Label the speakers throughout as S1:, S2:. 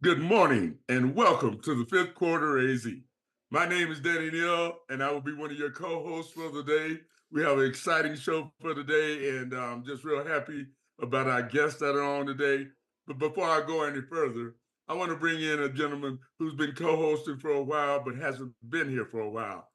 S1: Good morning and welcome to the fifth quarter AZ. My name is Danny Neal and I will be one of your co-hosts for the day. We have an exciting show for today and I'm just real happy about our guests that are on today. But before I go any further, I want to bring in a gentleman who's been co-hosting for a while but hasn't been here for a while.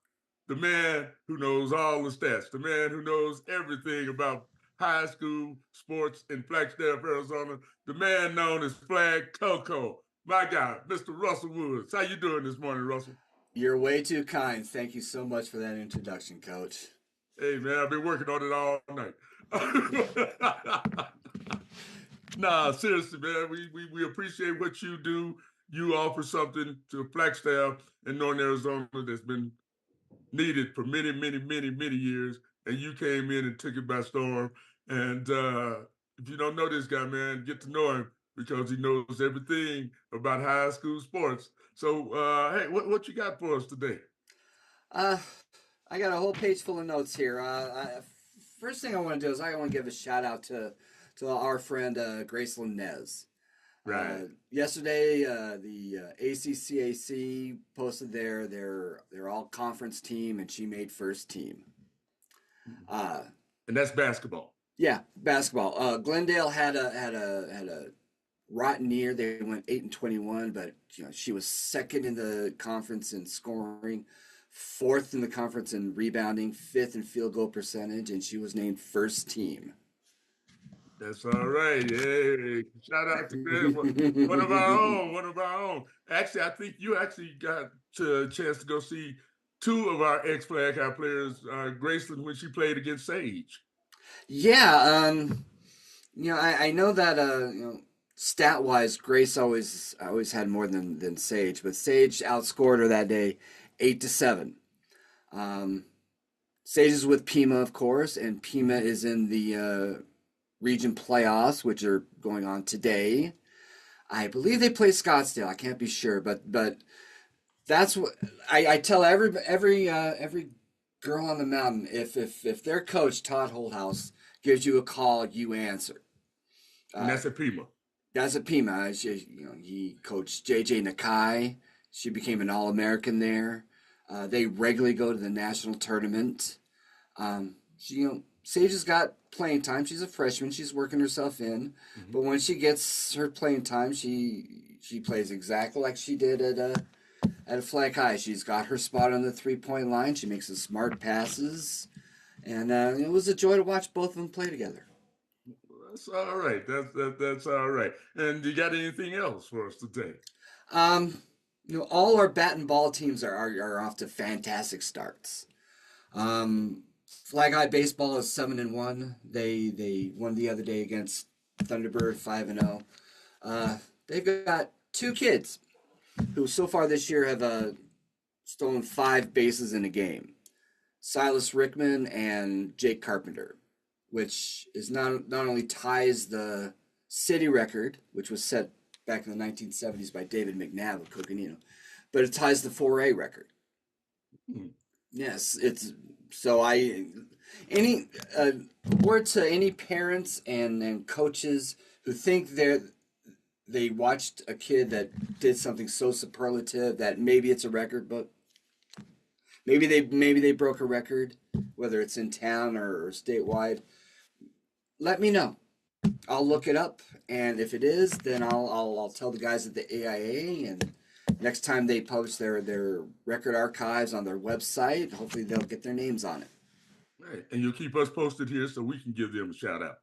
S1: The man who knows all the stats, the man who knows everything about high school sports in Flagstaff, Arizona, the man known as Flag Coco. My God, Mr. Russell Woods. How you doing this morning, Russell?
S2: You're way too kind. Thank you so much for that introduction, Coach.
S1: Hey, man, I've been working on it all night. Nah, seriously, man, we appreciate what you do. You offer something to Flagstaff in Northern Arizona that's been needed for many, many, many, many years. And you came in and took it by storm. And if you don't know this guy, man, get to know him because he knows everything about high school sports. So, hey, what you got for us today?
S2: Uh, I got a whole page full of notes here. First thing I want to do is I want to give a shout out to our friend Graceland Nez.
S1: Right.
S2: Yesterday, the ACCAC posted their all conference team, and she made first team. Uh,
S1: And that's basketball.
S2: yeah, basketball. Glendale had a rotten year. They went 8-21, but she was second in the conference in scoring, fourth in the conference in rebounding, fifth in field goal percentage, and she was named first team.
S1: That's all right. Hey, shout out to Greg. One of our own. One of our own. Actually, I think you actually got a chance to go see two of our ex-Flag High players, Graceland, when she played against Sage.
S2: Yeah, I know that stat wise, Grace always had more than Sage, but Sage outscored her that day 8-7. Um, Sage is with Pima, of course, and Pima is in the region playoffs, which are going on today. I believe they play Scottsdale. I can't be sure, but that's what I tell every girl on the mountain. If their coach Todd Holdhouse gives you a call, you answer.
S1: And
S2: Uh,
S1: that's at Pima.
S2: that's a Pima. He coached JJ Nakai. She became an All American there. They regularly go to the national tournament. Sage has got playing time. She's a freshman. She's working herself in,
S1: Mhm.
S2: but when she gets her playing time, she plays exactly like she did at a Flag High. She's got her spot on the 3-point line. She makes the smart passes, and it was a joy to watch both of them play together.
S1: That's all right. That's all right. And you got anything else for us today?
S2: Um, all our bat and ball teams are off to fantastic starts. Flag Eye baseball is 7-1. They won the other day against Thunderbird 5-0. They've got two kids who so far this year have stolen 5 bases in a game. Silas Rickman and Jake Carpenter, which is not only ties the city record, which was set back in the 1970s by David McNabb of Coconino, but it ties the 4A record.
S1: Hmm.
S2: Yes, it's so I any word to any parents and coaches who think they watched a kid that did something so superlative that maybe it's a record, but maybe they broke a record, whether it's in town or statewide. Let me know. I'll look it up, and if it is, then I'll tell the guys at the AIA, and next time they publish their record archives on their website, hopefully they'll get their names on it.
S1: Right. And you'll keep us posted here so we can give them a shout out.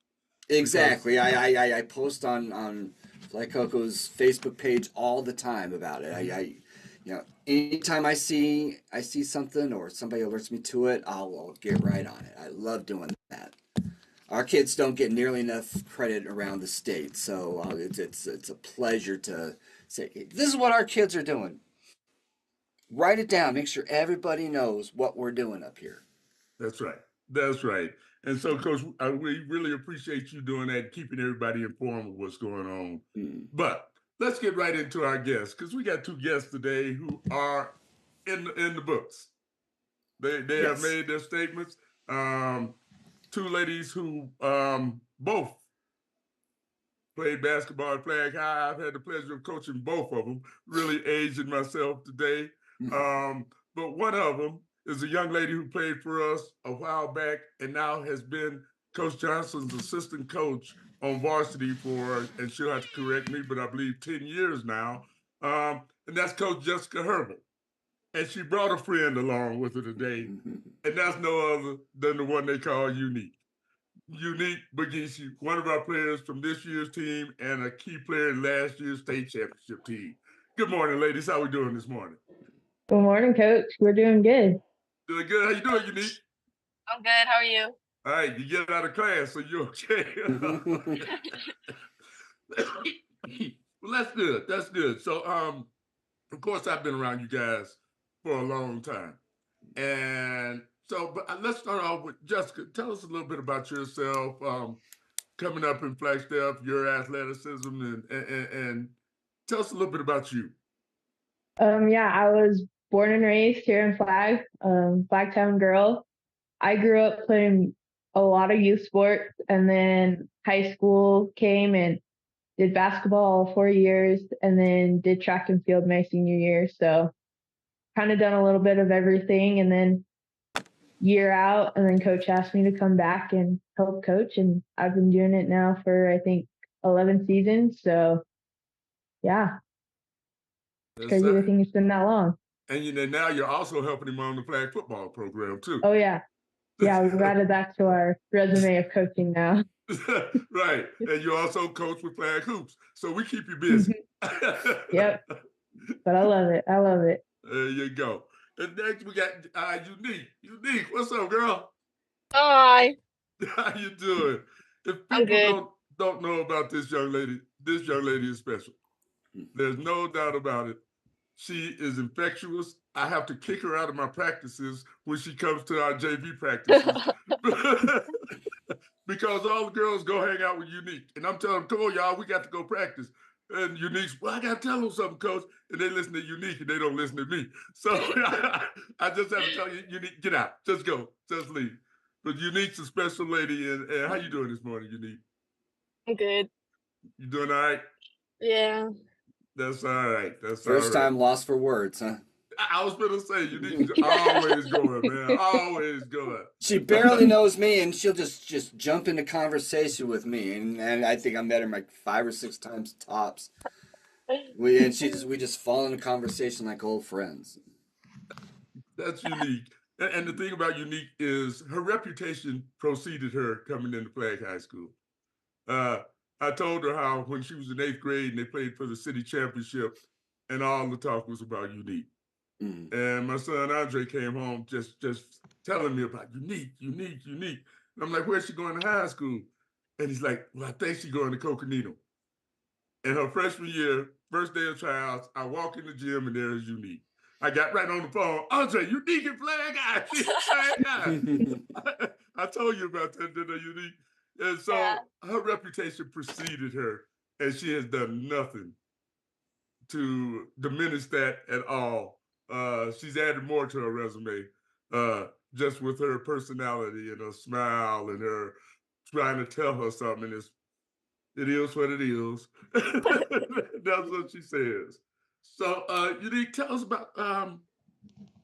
S1: Because
S2: Exactly. I post on Fly Coco's Facebook page all the time about it. Anytime I see something or somebody alerts me to it, I'll get right on it. I love doing that. Our kids don't get nearly enough credit around the state, so it's a pleasure to say this is what our kids are doing. Write it down. Make sure everybody knows what we're doing up here.
S1: that's right. That's right. And so, Coach, we really appreciate you doing that, keeping everybody informed of what's going on.
S2: Mm.
S1: But let's get right into our guests because we got two guests today who are in the books. They have
S2: Yes.
S1: made their statements. Two ladies who both played basketball at Flag High. I've had the pleasure of coaching both of them, really aging myself today. But one of them is a young lady who played for us a while back and now has been Coach Johnson's assistant coach on varsity for, and she'll have to correct me, but I believe 10 years now. And that's Coach Jessica Herbal. And she brought a friend along with her today, and that's no other than the one they call Unique. Unique Bigishie, one of our players from this year's team and a key player in last year's state championship team. Good morning, ladies. How we doing this morning?
S3: Good morning, Coach. We're doing good.
S1: Doing good. How you doing, Unique?
S4: I'm good. How are you?
S1: All right, you get out of class, so you're okay. Well, that's good. That's good. So, of course, I've been around you guys for a long time, and so, but let's start off with Jessica. Tell us a little bit about yourself. Coming up in Flagstaff, your athleticism, and tell us a little bit about you.
S3: Yeah, I was born and raised here in Flagtown girl. I grew up playing a lot of youth sports, and then high school came and did basketball all 4 years, and then did track and field my senior year. So kind of done a little bit of everything, and then year out, and then coach asked me to come back and help coach, and I've been doing it now for I think 11 seasons. So yeah, it's crazy to think it's been that long.
S1: And now you're also helping him on the flag football program too.
S3: Oh yeah, we've added that to our resume of coaching now.
S1: Right, and you also coach with flag hoops, so we keep you busy.
S3: Yep, but I love it.
S1: There you go. And next we got Unique. Unique, what's up, girl?
S4: Hi.
S1: How you doing? If
S4: I'm good.
S1: people don't know about this young lady is special. There's no doubt about it. She is infectious. I have to kick her out of my practices when she comes to our JV practices because all the girls go hang out with Unique. And I'm telling them, come on, y'all, we got to go practice. And Unique's, well, I got to tell them something, coach. And they listen to Unique and they don't listen to me. So I just have to tell you, Unique, get out. Just go. Just leave. But Unique's a special lady. And how you doing this morning, Unique?
S4: I'm good.
S1: You doing all right?
S4: Yeah.
S1: That's all right.
S2: First time lost for words, huh?
S1: I was going to say, Unique's always going, man. Always going.
S2: She barely knows me, and she'll just jump into conversation with me. And I think I met her like 5 or 6 times tops. We just fall into conversation like old friends.
S1: That's Unique. And the thing about Unique is her reputation preceded her coming into Flag High School. I told her how when she was in 8th grade and they played for the city championship, and all the talk was about Unique. And my son Andre came home just telling me about Unique. And I'm like, where's she going to high school? And he's like, well, I think she's going to Coconino. And her freshman year, first day of tryouts, I walk in the gym and there is Unique. I got right on the phone, Andre, Unique and Flag High. Flag High. I told you about that, didn't I, Unique? And so her reputation preceded her, and she has done nothing to diminish that at all. She's added more to her resume, just with her personality and her smile and her trying to tell her something. It is what it is. That's what she says. So, Unique, tell us about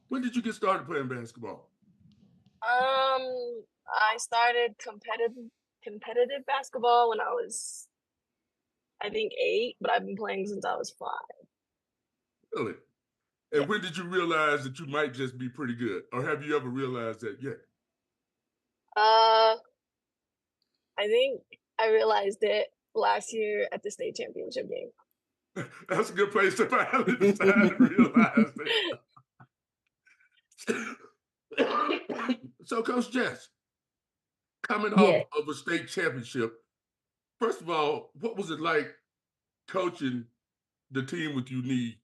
S1: when did you get started playing basketball?
S4: I started competitive basketball when I was, I think, 8, but I've been playing since I was 5.
S1: Really? And when did you realize that you might just be pretty good? Or have you ever realized that yet?
S4: I think I realized it last year at the state championship game.
S1: That's a good place to finally decide to realize that. So, Coach Jess, coming off of a state championship, first of all, what was it like coaching the team with Unique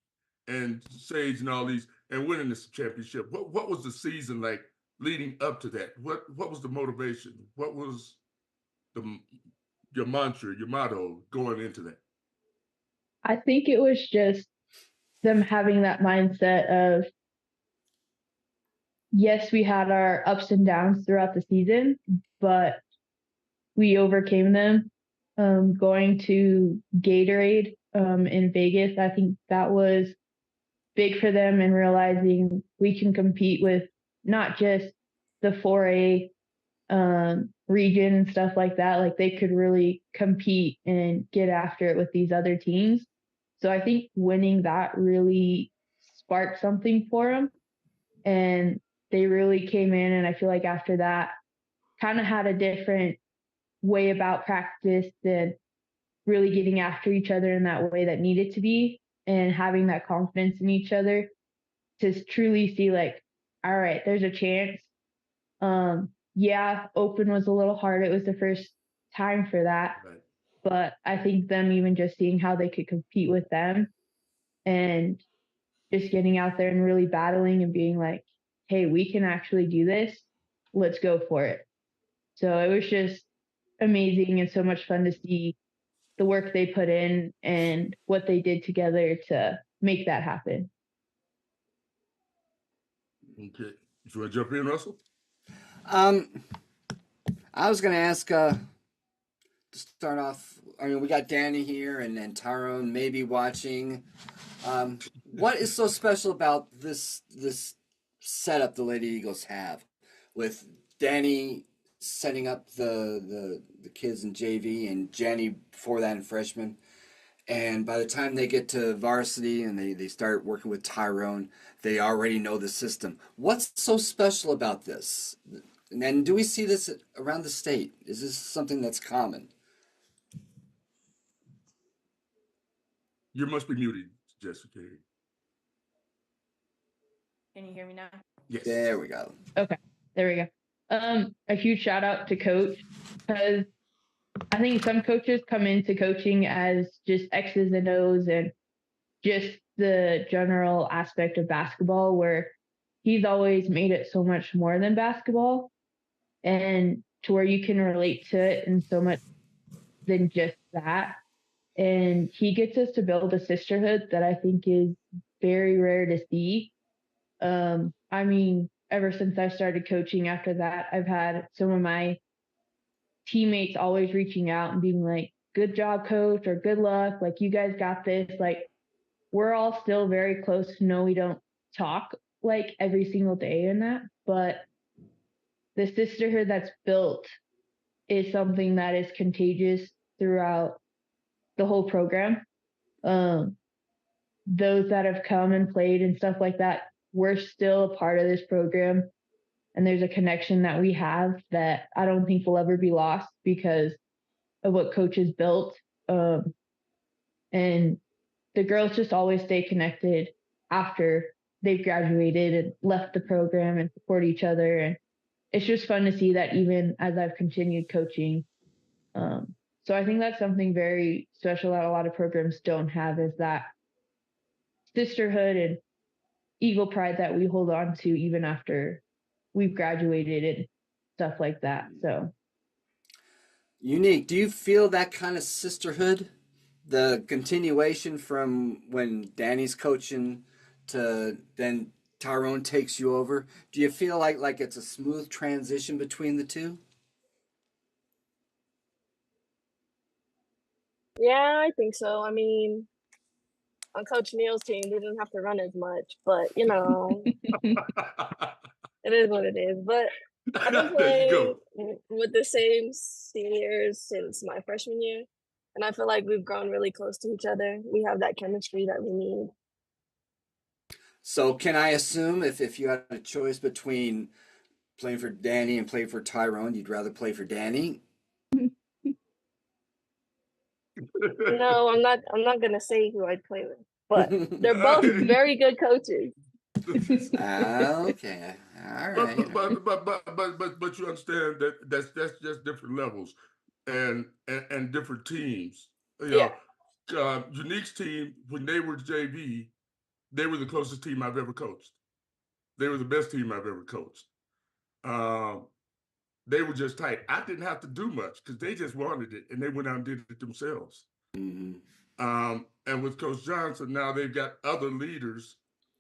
S1: and Sage and all these and winning this championship? What was the season like leading up to that? What was the motivation? What was your mantra, your motto going into that?
S3: I think it was just them having that mindset of, yes, we had our ups and downs throughout the season, but we overcame them. going to Gatorade in Vegas. I think that was big for them and realizing we can compete with not just the 4A region and stuff like that. Like they could really compete and get after it with these other teams. So I think winning that really sparked something for them. And they really came in. And I feel like after that, kind of had a different way about practice and really getting after each other in that way that needed to be and having that confidence in each other to truly see like, all right, there's a chance. Yeah, open was a little hard. It was the first time for that.
S1: Right.
S3: But I think them even just seeing how they could compete with them and just getting out there and really battling and being like, hey, we can actually do this. Let's go for it. So it was just amazing and so much fun to see the work they put in and what they did together to make that happen.
S1: Okay. You want to jump in, Russell?
S2: I was going to ask to start off. I mean, we got Danny here and Tyrone maybe watching. What is so special about this setup the Lady Eagles have with Danny setting up the kids in JV and Jenny before that in freshman? And by the time they get to varsity and they start working with Tyrone, they already know the system. What's so special about this? And do we see this around the state? Is this something that's common?
S1: You must be muted, Jessica.
S5: Can you hear me now?
S1: Yes.
S2: There we go.
S3: Okay, there we go. A huge shout out to coach because I think some coaches come into coaching as just X's and O's and just the general aspect of basketball where he's always made it so much more than basketball and to where you can relate to it and so much than just that. And he gets us to build a sisterhood that I think is very rare to see. I mean, ever since I started coaching after that, I've had some of my teammates always reaching out and being like, good job, coach, or good luck. Like, you guys got this. Like, we're all still very close. No, we don't talk like every single day in that, but the sisterhood that's built is something that is contagious throughout the whole program. Those that have come and played and stuff like that, we're still a part of this program. And there's a connection that we have that I don't think will ever be lost because of what coach has built. And the girls just always stay connected after they've graduated and left the program and support each other. And it's just fun to see that even as I've continued coaching. So I think that's something very special that a lot of programs don't have is that sisterhood and Eagle pride that we hold on to even after we've graduated and stuff like that. So
S2: Unique. Do you feel that kind of sisterhood, the continuation from when Danny's coaching to then Tyrone takes you over? Do you feel like it's a smooth transition between the two?
S4: Yeah, I think so. I mean, on Coach Neal's team, they didn't have to run as much, but it is what it is. But I've been
S1: There you
S4: playing
S1: go.
S4: with the same seniors since my freshman year, and I feel like we've grown really close to each other. We have that chemistry that we need.
S2: So can I assume if you had a choice between playing for Danny and playing for Tyrone, you'd rather play for Danny?
S4: No, I'm not. I'm not gonna say who I'd play with, but they're both very good coaches.
S2: Okay, all right.
S1: But you understand that that's just different levels and different teams.
S4: Yeah.
S1: Unique's team when they were JV, they were the closest team I've ever coached. They were the best team I've ever coached. They were just tight. I didn't have to do much because they just wanted it and they went out and did it themselves.
S2: Mm-hmm.
S1: And with Coach Johnson, now they've got other leaders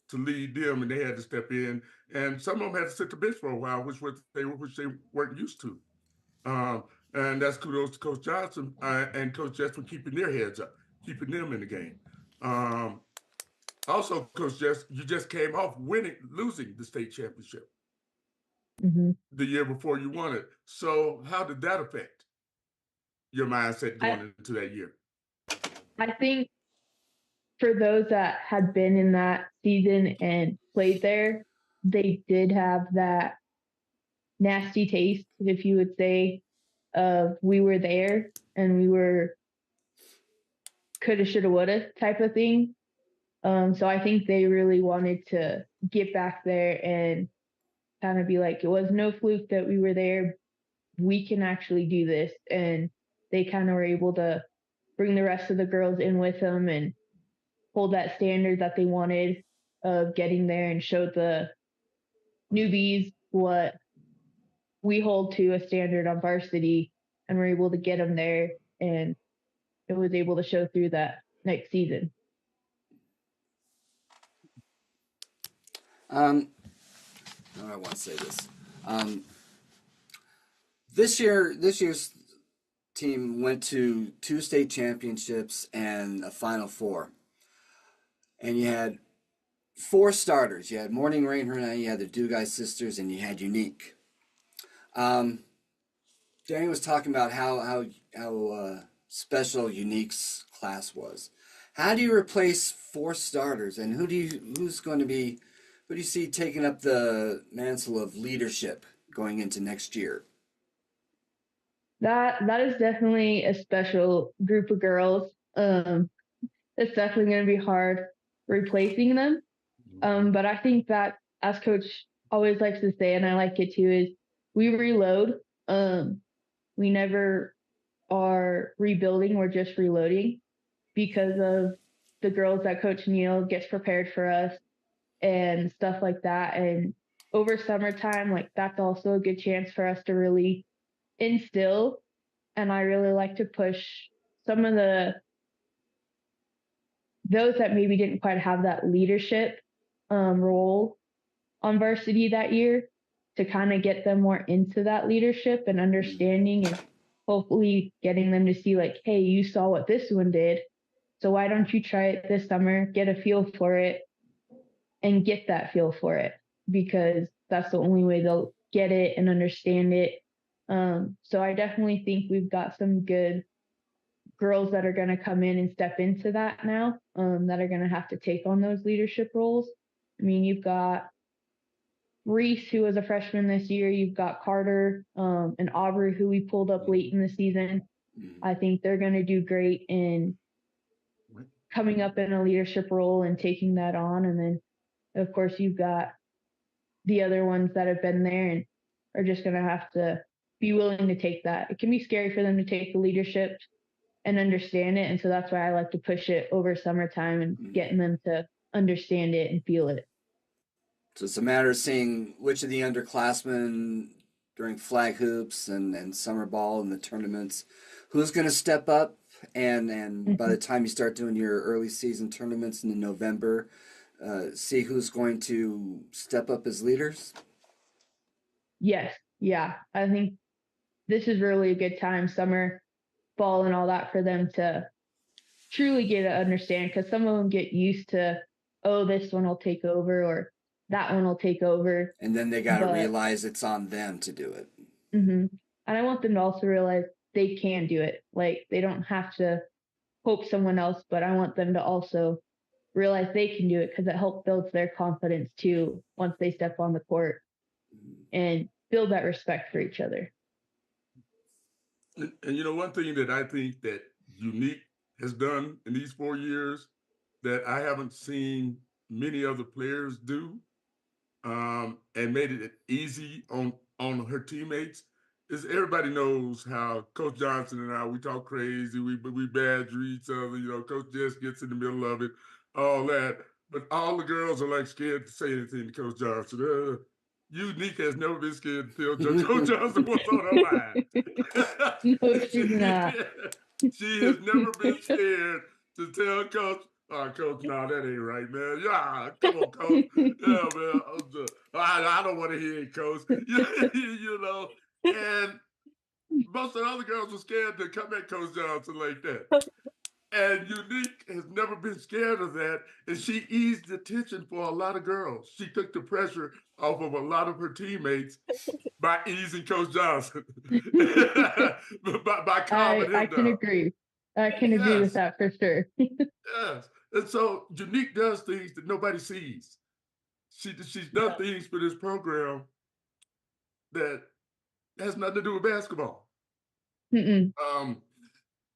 S1: to lead them, and they had to step in. And some of them had to sit the bench for a while, which they weren't used to. And that's kudos to Coach Johnson and Coach Jess for keeping their heads up, keeping them in the game. Um, Also, Coach Jess, you just came off losing the state championship
S3: Mm-hmm.
S1: the year before you won it. So, how did that affect your mindset
S3: I
S1: going into that year?
S3: I think for those that had been in that season and played there, they did have that nasty taste, if you would say, of we were there and we were coulda, shoulda, woulda type of thing. So I think they really wanted to get back there and kind of be like, it was no fluke that we were there. We can actually do this. And they kind of were able to bring the rest of the girls in with them and hold that standard that they wanted of getting there and showed the newbies what we hold to a standard on varsity, and we're able to get them there, and it was able to show through that next season.
S2: How do I want to say this? Um, this year's team went to 2 state championships and a Final Four, and you had 4 starters. You had Morning Rain, her and you had the Dugay sisters, and you had Unique. Danny was talking about how special Unique's class was. How do you replace 4 starters, and who do you see taking up the mantle of leadership going into next year?
S3: That is definitely a special group of girls. It's definitely going to be hard replacing them. But I think that, as Coach always likes to say, and I like it too, is we reload. We never are rebuilding; we're just reloading because of the girls that Coach Neal gets prepared for us and stuff like that. And over summertime, like that's also a good chance for us to really instill. And I really like to push some of those that maybe didn't quite have that leadership role on varsity that year, to kind of get them more into that leadership and understanding, and hopefully getting them to see like, hey, you saw what this one did, so why don't you try it this summer, get a feel for it, and get that feel for it, because that's the only way they'll get it and understand it. So I definitely think we've got some good girls that are going to come in and step into that now, that are going to have to take on those leadership roles. I mean, you've got Reese, who was a freshman this year. You've got Carter, and Aubrey, who we pulled up late in the season. I think they're going to do great in coming up in a leadership role and taking that on. And then, of course, you've got the other ones that have been there and are just going to have to be willing to take that. It can be scary for them to take the leadership and understand it. And so that's why I like to push it over summertime and getting them to understand it and feel it.
S2: So it's a matter of seeing which of the underclassmen during flag hoops and summer ball and the tournaments, who's going to step up, and by the time you start doing your early season tournaments in November, see who's going to step up as leaders.
S3: Yes, yeah, I think this is really a good time, summer ball and all that, for them to truly get to understand, because some of them get used to, oh, this one will take over or that one will take over.
S2: And then they got to realize it's on them to do it.
S3: And I want them to also realize they can do it. Like, they don't have to hope someone else, but I want them to also realize they can do it, because it helps build their confidence too once they step on the court and build that respect for each other.
S1: And you know, one thing that I think that Unique has done in these 4 years that I haven't seen many other players do, and made it easy on her teammates, is everybody knows how Coach Johnson and I, we talk crazy, we badger each other, you know, Coach Jess gets in the middle of it, all that. But all the girls are like scared to say anything to Coach Johnson. Unique has never been scared to tell Coach Johnson what's on her mind.
S3: No, she's not.
S1: She has never been scared to tell Coach, oh, Coach, no, that ain't right, man. Yeah, come on, Coach. Yeah, man. I don't want to hear it, Coach. You know, and Most of the other girls were scared to come at Coach Johnson like that. And Unique has never been scared of that. And she eased the tension for a lot of girls. She took the pressure off of a lot of her teammates by easing Coach Johnson, by calming
S3: I
S1: him
S3: can
S1: down.
S3: agree. I can agree with
S1: Yes,
S3: that for sure.
S1: yes. And so Unique does things that nobody sees. She's done things for this program that has nothing to do with basketball.
S3: Mm-mm.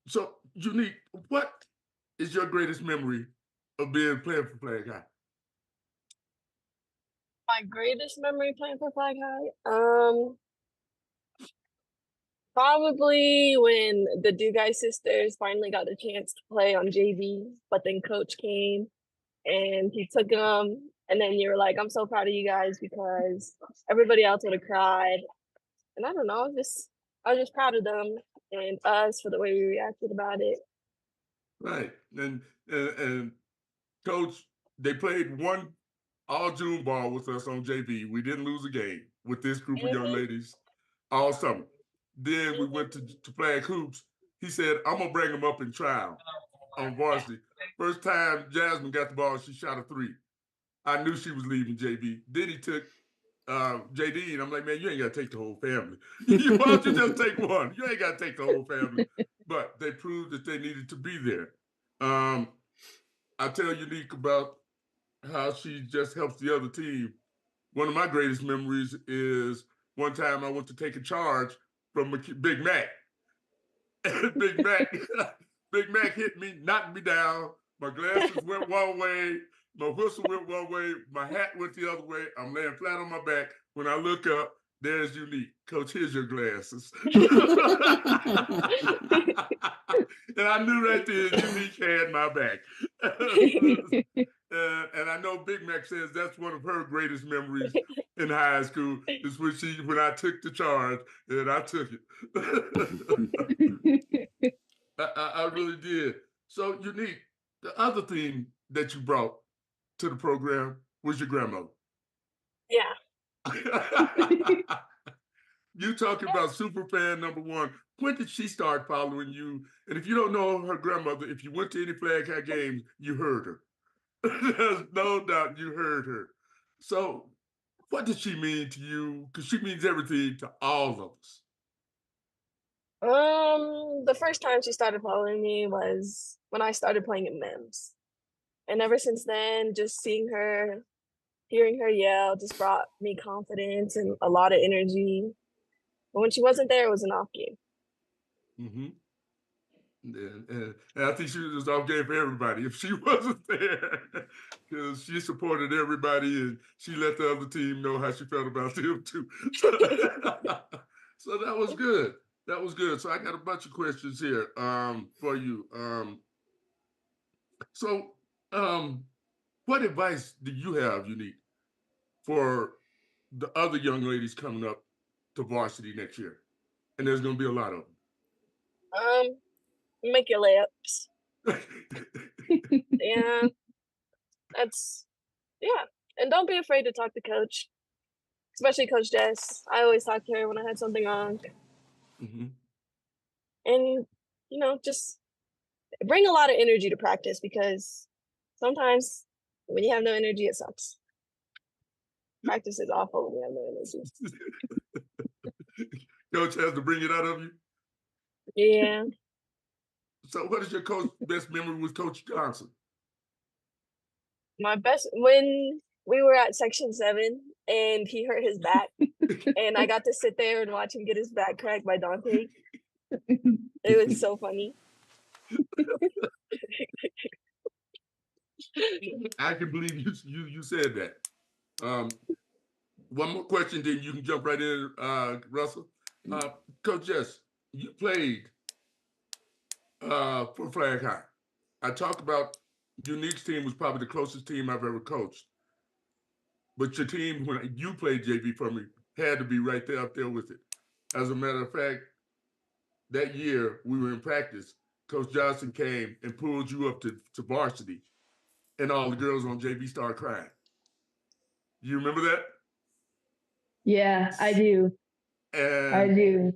S1: So Unique, what is your greatest memory of being playing for Flag High?
S4: My greatest memory playing for Flag High? Probably when the Dugay sisters finally got the chance to play on JV, but then coach came and he took them, and then you were like, I'm so proud of you guys because everybody else would have cried. And I don't know, I was just proud of them and us for the way we reacted about it.
S1: Right. And Coach, they played one all June ball with us on JV. We didn't lose a game with this group of young
S4: Mm-hmm.
S1: ladies all summer. Then we
S4: Mm-hmm.
S1: went to Flag Hoops. He said, I'm gonna bring them up in trial on varsity. First time Jasmine got the ball, she shot a three. I knew she was leaving JV. Then he took JD, and I'm like, man, you ain't got to take the whole family. Why don't you just take one? You ain't got to take the whole family. But they proved that they needed to be there. I tell Unique about how she just helps the other team. One of my greatest memories is one time I went to take a charge from Big Mac. And Big Mac hit me, knocked me down. My glasses went one way, my whistle went one way, my hat went the other way. I'm laying flat on my back. When I look up, there's Unique. Coach, here's your glasses. And I knew right there Unique had my back. And I know Big Mac says that's one of her greatest memories in high school is when I took the charge and I took it. I really did. So Unique, the other thing that you brought to the program was your grandmother.
S4: Yeah.
S1: You talking about super fan number one. When did she start following you? And if you don't know her grandmother, if you went to any Flag High games, you heard her. There's no doubt you heard her. So what did she mean to you? Because she means everything to all of us.
S4: The first time she started following me was when I started playing at MEMS. And ever since then, just seeing her, hearing her yell just brought me confidence and a lot of energy. But when she wasn't there, it was an off game.
S1: Mm-hmm. And I think she was off game for everybody if she wasn't there, because she supported everybody and she let the other team know how she felt about them too. So that was good. That was good. So I got a bunch of questions here for you. So what advice do you have, Unique, for the other young ladies coming up to varsity next year? And there's going to be a lot of
S4: Make your layups.
S1: them.
S4: Yeah, yeah. And don't be afraid to talk to coach, especially Coach Jess. I always talk to her when I had something wrong.
S1: Mm-hmm.
S4: And, just bring a lot of energy to practice because sometimes when you have no energy, it sucks. Practice is awful when you have no energy.
S1: Coach has to bring it out of you.
S4: Yeah.
S1: So what is your best memory with Coach Johnson?
S4: My best, when we were at Section 7 and he hurt his back and I got to sit there and watch him get his back cracked by Dante. It was so funny.
S1: I can believe you said that. One more question, then you can jump right in, Russell. Coach Jess, you played for Flag High. I talked about Unique's team was probably the closest team I've ever coached. But your team, when you played JV for me, had to be right there up there with it. As a matter of fact, that year we were in practice. Coach Johnson came and pulled you up to varsity, and all the girls on JV started crying. You remember that?
S3: Yeah, I do.
S1: And
S3: I do.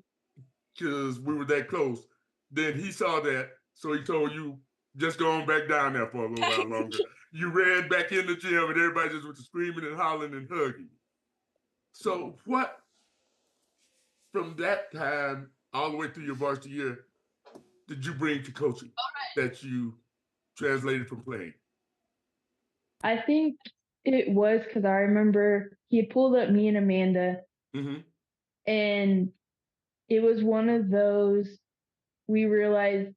S1: because we were that close. Then he saw that, so he told you just go on back down there for a little while longer. You ran back in the gym, and everybody just was screaming and hollering and hugging. So what from that time all the way through your varsity year did you bring to coaching that you translated from playing?
S3: I think it was because I remember he had pulled up me and Amanda,
S1: Mm-hmm.
S3: and it was one of those we realized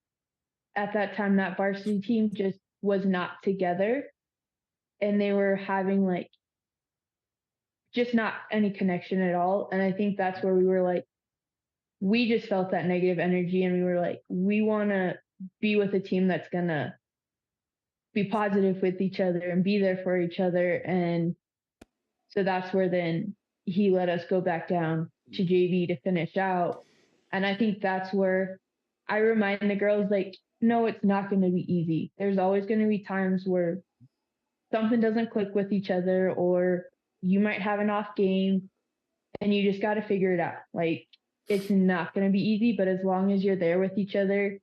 S3: at that time that varsity team just was not together, and they were having like just not any connection at all. And I think that's where we were like, we just felt that negative energy, and we were like, we want to be with a team that's going to be positive with each other and be there for each other. And so that's where then he let us go back down to JV to finish out. And I think that's where I remind the girls, like, no, it's not going to be easy. There's always going to be times where something doesn't click with each other, or you might have an off game, and you just got to figure it out. Like, it's not going to be easy, but as long as you're there with each other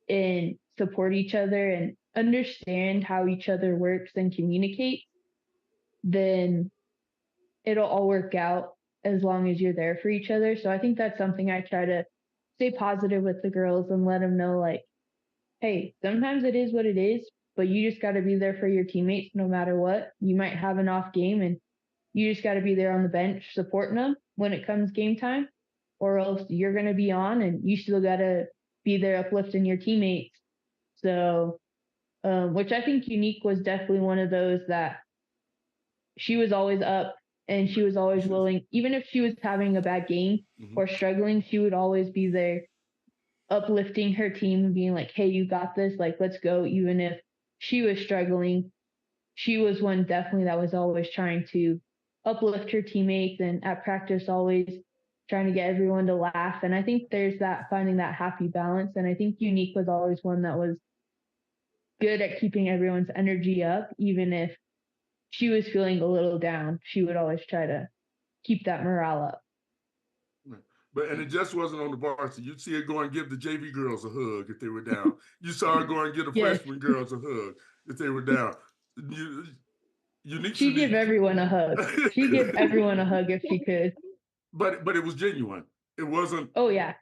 S3: and support each other and understand how each other works and communicate, then it'll all work out as long as you're there for each other. So I think that's something I try to stay positive with the girls and let them know, like, hey, sometimes it is what it is, but you just got to be there for your teammates no matter what. You might have an off game, and you just got to be there on the bench supporting them when it comes game time, or else you're going to be on and you still got to be there uplifting your teammates. So, which I think Unique was definitely one of those that she was always up, and she was always willing, even if she was having a bad game or struggling, she would always be there uplifting her team and being like, hey, you got this, like, let's go. Even if she was struggling, she was one definitely that was always trying to uplift her teammates, and at practice always trying to get everyone to laugh. And I think there's that, finding that happy balance. And I think Unique was always one that was good at keeping everyone's energy up. Even if she was feeling a little down, she would always try to keep that morale up.
S1: And it just wasn't on the varsity. You'd see her go and give the JV girls a hug if they were down. You saw her go and give the
S3: Yes.
S1: freshman girls a hug if they were down.
S3: She'd give everyone a hug. She'd give everyone a hug if she could.
S1: But it was genuine. It wasn't.
S3: Oh yeah.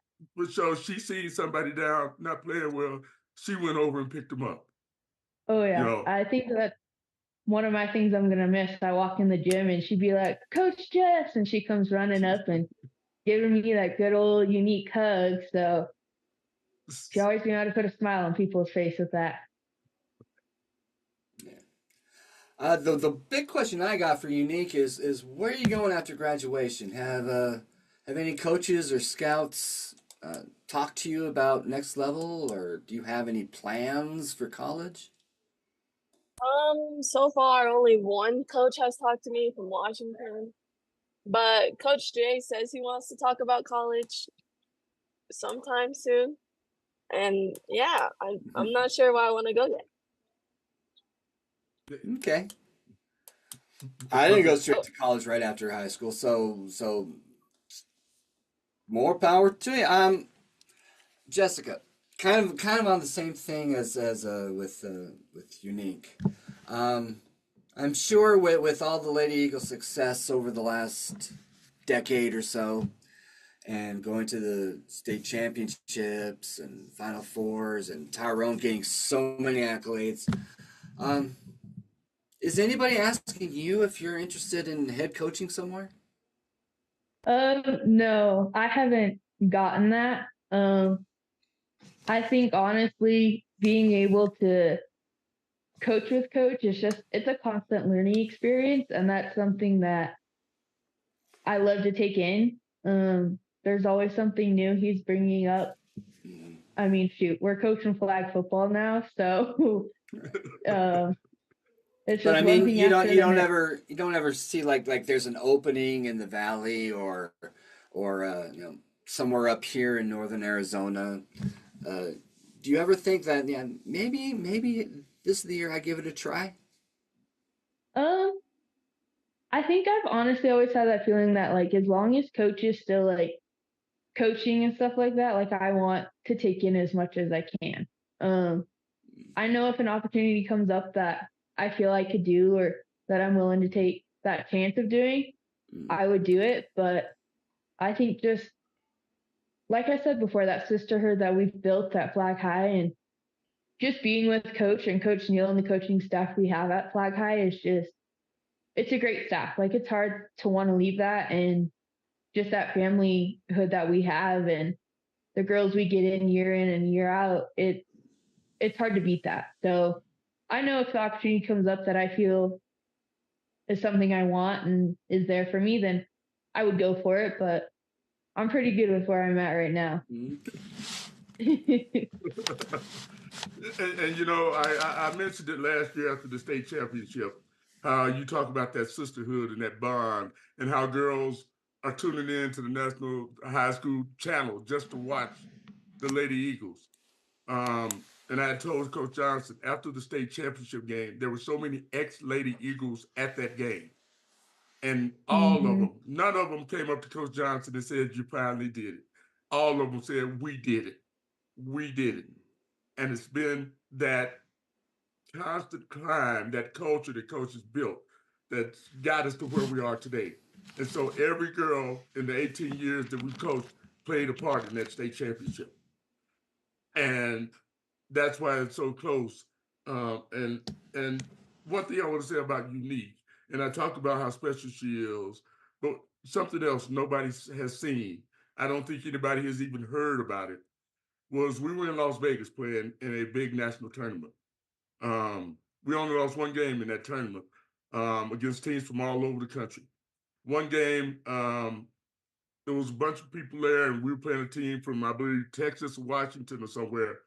S1: So she seen somebody down, not playing well. She went over and picked them up.
S3: Oh yeah.
S1: You know?
S3: I think that one of my things I'm gonna miss. I walk in the gym and she'd be like, Coach Jess, and she comes running up and giving me that good old Unique hug. So she always knew how to put a smile on people's face with that.
S2: The big question I got for Unique is where are you going after graduation? Have any coaches or scouts talked to you about next level, or do you have any plans for college?
S4: So far only one coach has talked to me from Washington, but Coach Jay says he wants to talk about college sometime soon. And yeah, I'm not sure why I want to go yet.
S2: Okay. I didn't go straight to college right after high school, so more power to you. Jessica, kind of on the same thing as with Unique. I'm sure with all the Lady Eagles' success over the last decade or so, and going to the state championships and Final Fours, and Tyrone getting so many accolades, is anybody asking you if you're interested in head coaching somewhere?
S3: No, I haven't gotten that. I think honestly, being able to coach with coach is it's a constant learning experience, and that's something that I love to take in. There's always something new he's bringing up. I mean, shoot, we're coaching flag football now, so it's just. But
S2: I mean, you don't ever see like there's an opening in the valley or somewhere up here in northern Arizona. Do you ever think that maybe this is the year I give it a try?
S3: I think I've honestly always had that feeling that, like, as long as coaches still like coaching and stuff like that, like I want to take in as much as I can. I know if an opportunity comes up that I feel I could do or that I'm willing to take that chance of doing, I would do it. But I think just like I said before, that sisterhood that we've built at Flag High and just being with Coach and Coach Neal and the coaching staff we have at Flag High is just, it's a great staff. Like it's hard to want to leave that, and just that familyhood that we have and the girls we get in and year out, it's hard to beat that. So I know if the opportunity comes up that I feel is something I want and is there for me, then I would go for it. But I'm pretty good with where I'm at right now.
S1: And you know, I mentioned it last year after the state championship, how you talk about that sisterhood and that bond, and how girls are tuning in to the National High School channel just to watch the Lady Eagles. And I had told Coach Johnson after the state championship game, there were so many ex-Lady Eagles at that game. And all of them, none of them came up to Coach Johnson and said, "You finally did it." All of them said, "We did it. We did it." And it's been that constant climb, that culture that Coach has built that's got us to where we are today. And so every girl in the 18 years that we've coached played a part in that state championship. And that's why it's so close. And one thing I want to say about Unique, and I talked about how special she is, but something else nobody has seen, I don't think anybody has even heard about it, was we were in Las Vegas playing in a big national tournament. We only lost one game in that tournament against teams from all over the country. One game, there was a bunch of people there, and we were playing a team from, I believe, Texas, Washington, or somewhere.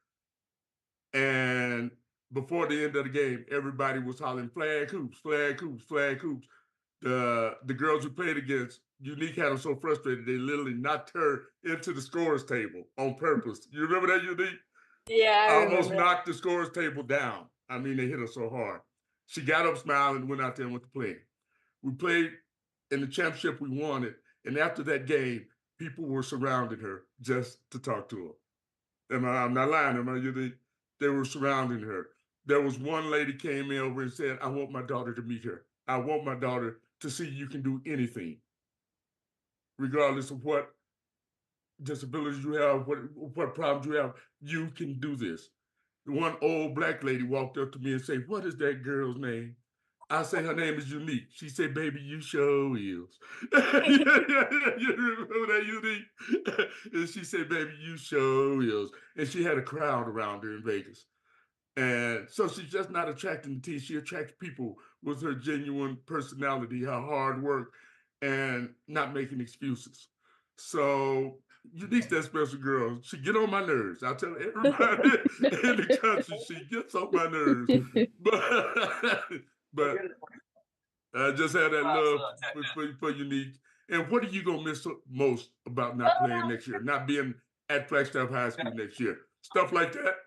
S1: And before the end of the game, everybody was hollering flag hoops, flag hoops, flag hoops. The girls we played against, Unique had them so frustrated they literally knocked her into the scores table on purpose. You remember that, Unique?
S4: Yeah, I
S1: Almost
S4: remember.
S1: knocked the scores table down. I mean, they hit her so hard. She got up smiling and went out there and went to play. We played in the championship, we won it. And after that game, people were surrounding her just to talk to her. I'm not lying, am I? They were surrounding her. There was one lady came in over and said, "I want my daughter to meet her. I want my daughter to see you can do anything, regardless of what disabilities you have, what problems you have, you can do this." One old black lady walked up to me and said, "What is that girl's name?" I say, "Her name is Unique." She said, "Baby, you sure is." You remember that, Unique? And she said, "Baby, you sure is." And she had a crowd around her in Vegas. And so she's just not attracting the team. She attracts people with her genuine personality, her hard work, and not making excuses. So Unique's that special girl. She get on my nerves. I tell everybody in the country, she gets on my nerves. But I just had that love for Unique. And what are you gonna miss most about not playing next year, not being at Flagstaff High School next year? Stuff like that.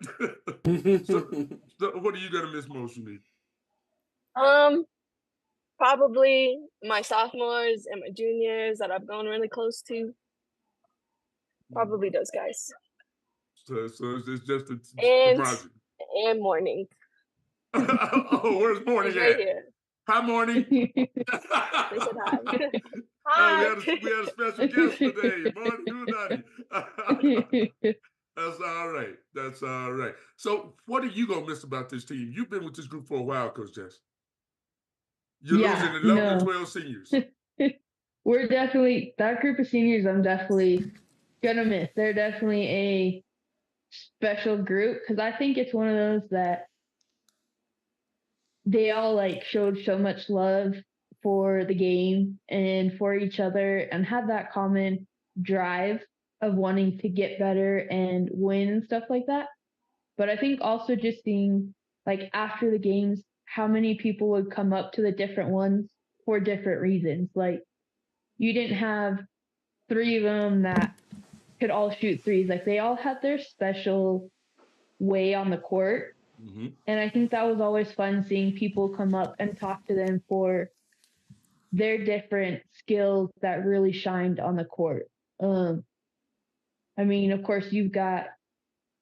S1: So what are you gonna miss most, Unique?
S4: Probably my sophomores and my juniors that I've grown really close to. Probably those guys.
S1: So it's just
S4: And
S1: margin.
S4: and morning.
S1: Oh, where's Morning
S4: He's right
S1: at?
S4: here.
S1: Hi, Morning.
S4: They said hi.
S1: We
S4: Hi.
S1: had a special guest today. Morning, Unani. That's all right. That's all right. So what are you gonna miss about this team? You've been with this group for a while, Coach Jess. You're losing 11 to 12 seniors.
S3: We're definitely, that group of seniors I'm definitely gonna miss. They're definitely a special group because I think it's one of those that they all like showed so much love for the game and for each other and had that common drive of wanting to get better and win and stuff like that. But I think also just seeing like after the games how many people would come up to the different ones for different reasons. Like you didn't have three of them that could all shoot threes. Like they all had their special way on the court.
S1: Mm-hmm.
S3: And I think that was always fun seeing people come up and talk to them for their different skills that really shined on the court. I mean, of course, you've got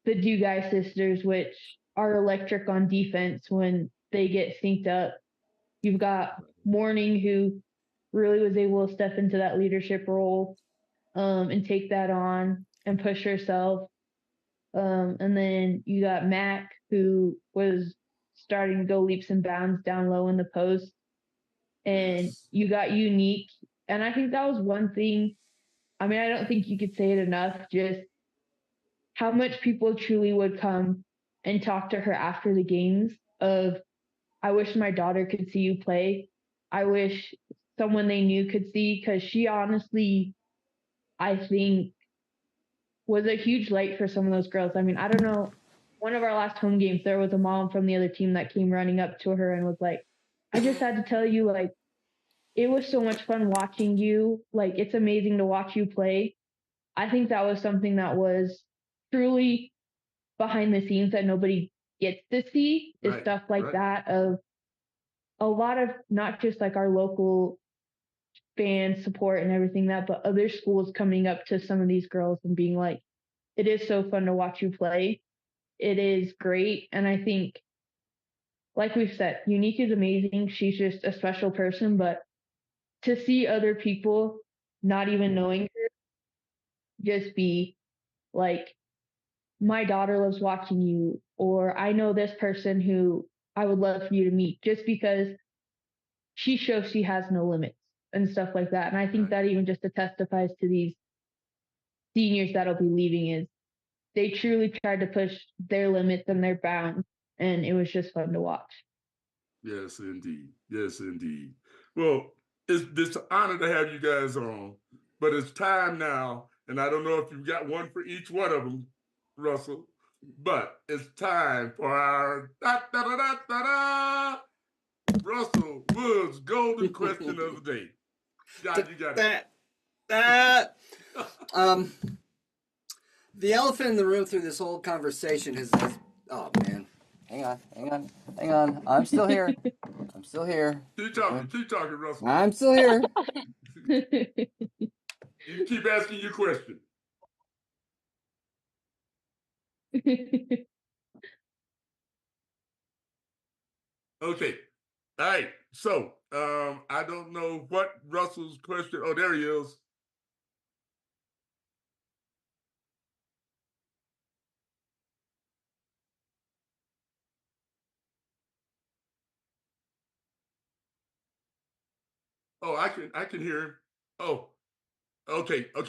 S3: the Dugai sisters, which are electric on defense when they get synced up. You've got Morning, who really was able to step into that leadership role and take that on and push herself. And then you got Mac, who was starting to go leaps and bounds down low in the post. And
S1: Yes.
S3: you got Unique. And I think that was one thing. I mean, I don't think you could say it enough, just how much people truly would come and talk to her after the games of, I wish my daughter could see you play. I wish someone they knew could see, because she honestly, I think, was a huge light for some of those girls. I mean, I don't know. One of our last home games, there was a mom from the other team that came running up to her and was like, I just had to tell you, like, it was so much fun watching you. Like, it's amazing to watch you play. I think that was something that was truly behind the scenes that nobody gets to see, is
S1: Right,
S3: stuff like
S1: right.
S3: that, of a lot of not just like our local fan support and everything that, but other schools coming up to some of these girls and being like, it is so fun to watch you play. It is great. And I think, like we've said, Unique is amazing. She's just a special person, but to see other people not even knowing her just be like, my daughter loves watching you, or I know this person who I would love for you to meet, just because she shows she has no limits and stuff like that. And I think
S1: Right.
S3: that even just testifies to these seniors that'll be leaving, is they truly tried to push their limits and their bounds, and it was just fun to watch.
S1: Yes, indeed. Yes, indeed. Well, it's an honor to have you guys on, but it's time now, and I don't know if you've got one for each one of them, Russell, but it's time for our Russell Woods Golden Question of the Day. God, you got it.
S2: The elephant in the room through this whole conversation has oh man. Hang on. I'm still here.
S1: Keep talking, Russell.
S2: I'm still here.
S1: You keep asking your question. Okay. All right. So I don't know what Russell's question. Oh, there he is. Oh, I can hear him. Oh, okay. All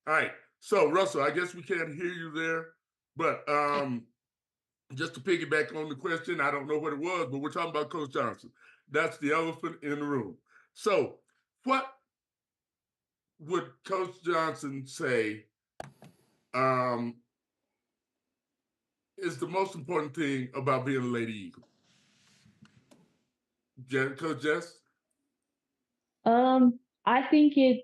S1: right. So Russell, I guess we can't hear you there, but just to piggyback on the question, I don't know what it was, but we're talking about Coach Johnson. That's the elephant in the room. So, what would Coach Johnson say is the most important thing about being a Lady Eagle? Coach Jess?
S3: I think I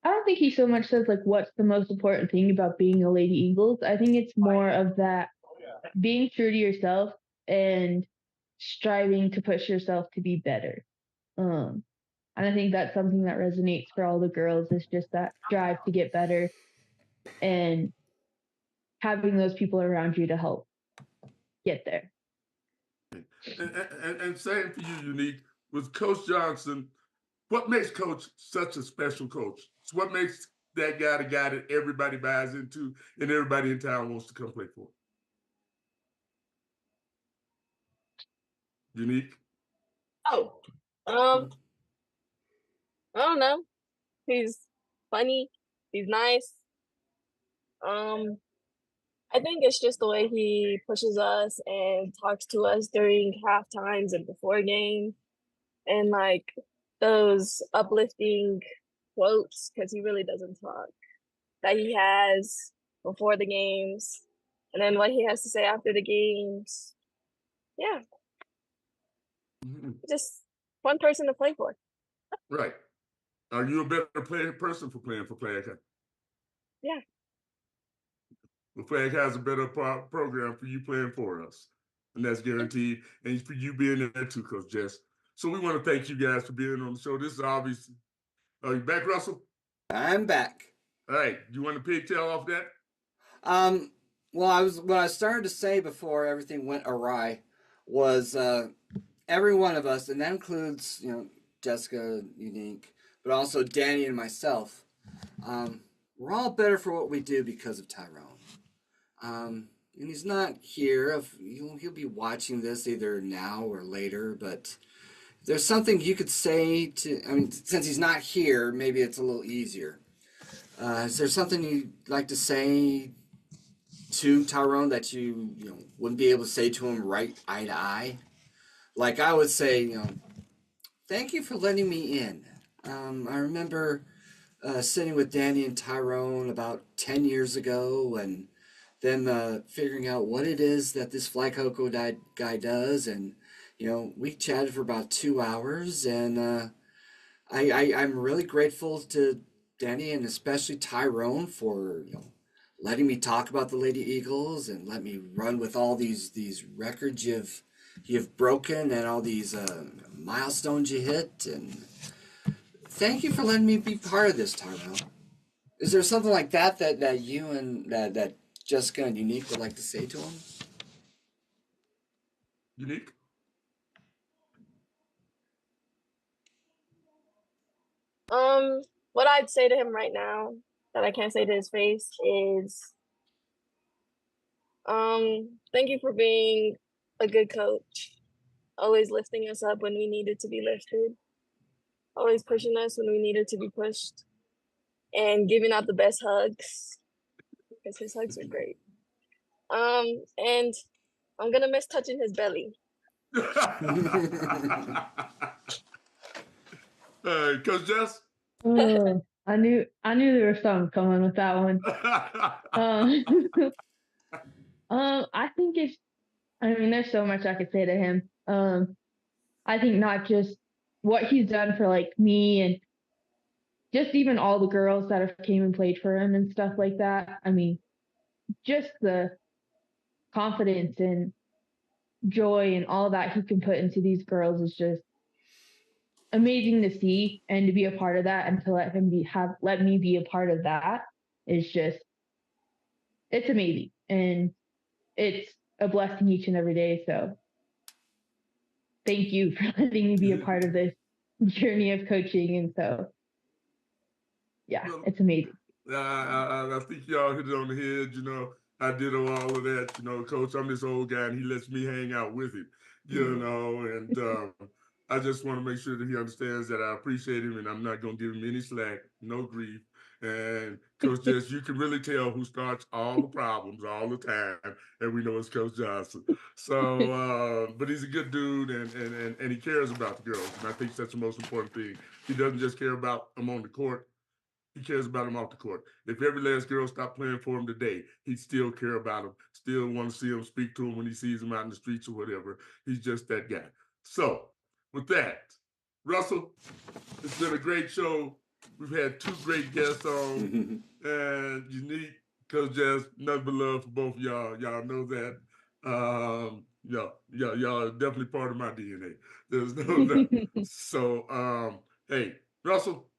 S3: don't think he so much says like what's the most important thing about being a Lady Eagles. I think it's more of that being true to yourself and striving to push yourself to be better. And I think that's something that resonates for all the girls, is just that drive to get better and having those people around you to help get there.
S1: And same for you, Unique. With Coach Johnson, what makes Coach such a special coach? So what makes that guy the guy that everybody buys into and everybody in town wants to come play for? Unique?
S4: Oh, I don't know. He's funny. He's nice. I think it's just the way he pushes us and talks to us during half times and before games, and like those uplifting quotes, because he really doesn't talk, that he has before the games, and then what he has to say after the games. Yeah, just fun person to play for.
S1: Right. Are you a better person for playing for Flag High?
S4: Yeah.
S1: The Flag has a better program for you playing for us. And that's guaranteed. And for you being there too, Coach Jess. So we want to thank you guys for being on the show. This is obviously. Are you back, Russell?
S2: I'm back.
S1: All right, you want to pigtail off that?
S2: Well, what I started to say before everything went awry was every one of us, and that includes Jessica, Unique, but also Danny and myself. We're all better for what we do because of Tyrone. And he's not here. He'll be watching this either now or later. But if there's something you could say to, I mean, since he's not here, maybe it's a little easier. Is there something you'd like to say to Tyrone that you wouldn't be able to say to him right eye to eye? Like I would say, thank you for letting me in. I remember sitting with Danny and Tyrone about 10 years ago and them figuring out what it is that this fly cocoa guy does. And, we chatted for about 2 hours. And I'm really grateful to Danny and especially Tyrone for, letting me talk about the Lady Eagles and let me run with all these records you've broken and all these milestones you hit. And thank you for letting me be part of this, Tyrone. Is there something like that you and that Jessica and Unique would like to say to him?
S1: Unique?
S4: What I'd say to him right now that I can't say to his face is, thank you for being a good coach, always lifting us up when we needed to be lifted, always pushing us when we needed to be pushed, and giving out the best hugs because his hugs are great. And I'm gonna miss touching his belly.
S1: Coach Jess?
S3: I knew there was something coming with that one. I think there's so much I could say to him. I think not just what he's done for like me and just even all the girls that have came and played for him and stuff like that. I mean, just the confidence and joy and all that he can put into these girls is just amazing to see, and to be a part of that and to let me be a part of that is just, it's amazing, and it's a blessing each and every day. So thank you for letting me be a part of this journey of coaching. And so yeah, it's amazing.
S1: I think y'all hit it on the head. I did all of that. Coach, I'm this old guy and he lets me hang out with him, and I just want to make sure that he understands that I appreciate him and I'm not going to give him any slack, no grief. And Coach Jess, you can really tell who starts all the problems all the time, and we know it's Coach Johnson. So, but he's a good dude, and he cares about the girls, and I think that's the most important thing. He doesn't just care about them on the court. He cares about them off the court. If every last girl stopped playing for him today, he'd still care about them, still want to see him, speak to him when he sees them out in the streets or whatever. He's just that guy. So, with that, Russell, it's been a great show. We've had two great guests on, and Unique, Coach Jazz, nothing but love for both of y'all. Y'all know that. Y'all are definitely part of my DNA. There's no doubt. So, hey, Russell,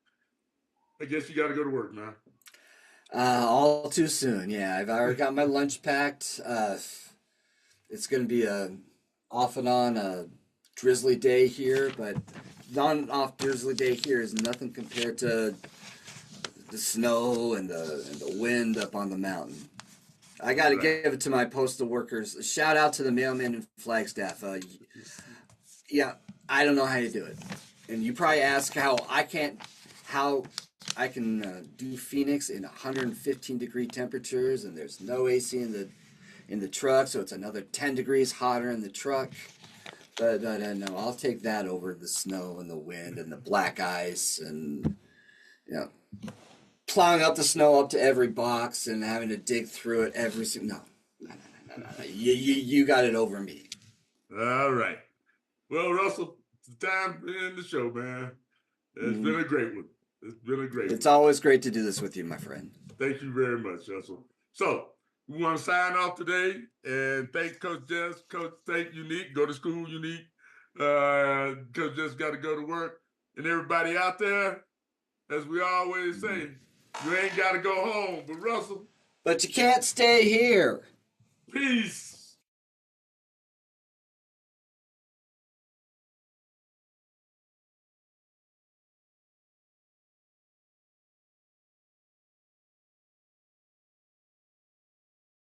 S1: I guess you got to go to work now.
S2: All too soon. Yeah, I've already got my lunch packed. It's going to be a off and on drizzly day here, but on-off drizzly day here is nothing compared to the snow and the wind up on the mountain. I got to give it to my postal workers. Shout out to the mailmen and Flagstaff. Yeah, I don't know how you do it, and you probably ask how I can do Phoenix in 115-degree temperatures, and there's no AC in the truck, so it's another 10 degrees hotter in the truck. But no, I'll take that over the snow and the wind and the black ice and plowing up the snow up to every box and having to dig through it every single. No. You got it over me.
S1: All right. Well, Russell, it's time to end the show, man. It's been a great one. It's
S2: always great to do this with you, my friend.
S1: Thank you very much, Russell. So, we want to sign off today and thank Coach Jess. Coach, thank Unique. Go to school, Unique. Coach Jess got to go to work. And everybody out there, as we always say, You ain't got to go home. But Russell,
S2: But you can't stay here.
S1: peace.